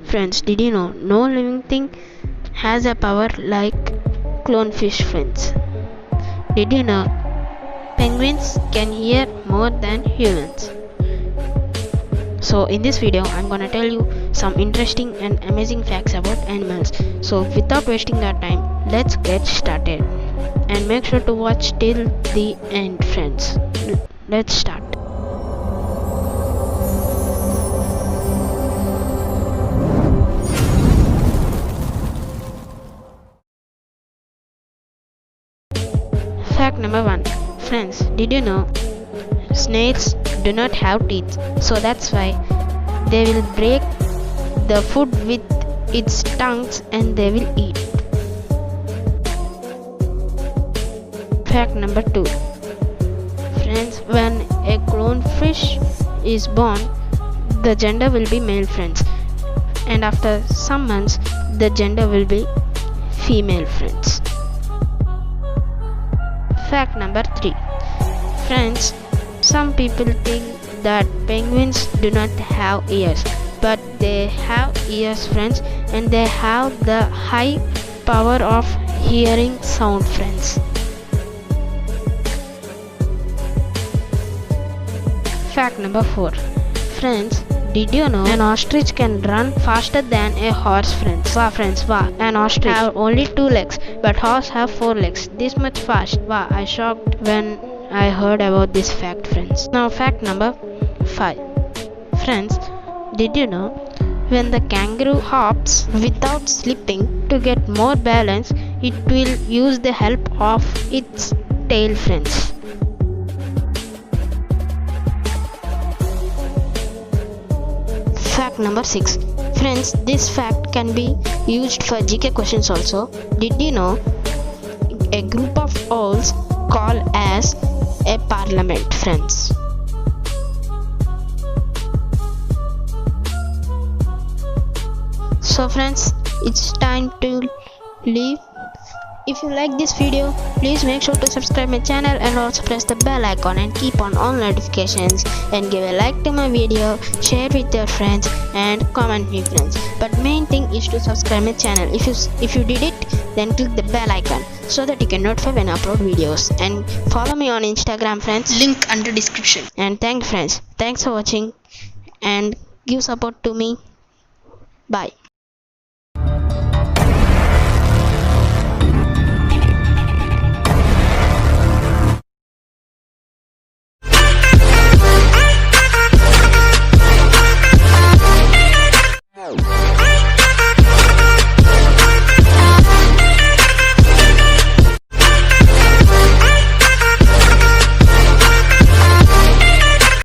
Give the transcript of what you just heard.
Friends, did you know no living thing has a power like clownfish, friends? Did you know penguins can hear more than humans? So in this video I'm gonna tell you some interesting and amazing facts about animals. So without wasting our time, let's get started. And make sure to watch till the end, friends. Let's start. Fact number 1. Friends, did you know snails do not have teeth? So that's why they will break the food with its tongues and they will eat. Fact number 2. Friends, when a clownfish is born, the gender will be male, friends. And after some months, the gender will be female, friends. Fact number 3. Friends, some people think that penguins do not have ears, but they have ears, friends, and they have the high power of hearing sound, friends. Fact number 4. Friends, did you know an ostrich can run faster than a horse, friends? Wow, friends, wow. An ostrich have only 2 legs, but horse have 4 legs. This much fast. Wow, I shocked when I heard about this fact, friends. Now fact number 5. Friends, did you know when the kangaroo hops without slipping to get more balance, it will use the help of its tail, friends. Fact number 6. Friends, this fact can be used for GK questions also. Did you know a group of owls called as a parliament, friends? So friends, it's time to leave. If you like this video, please make sure to subscribe my channel and also press the bell icon and keep on all notifications, and give a like to my video, share with your friends and comment me, friends. But main thing is to subscribe my channel. If you did it, then click the bell icon so that you can notify when I upload videos, and follow me on Instagram, friends, link under description. And thanks, friends, thanks for watching and give support to me. Bye.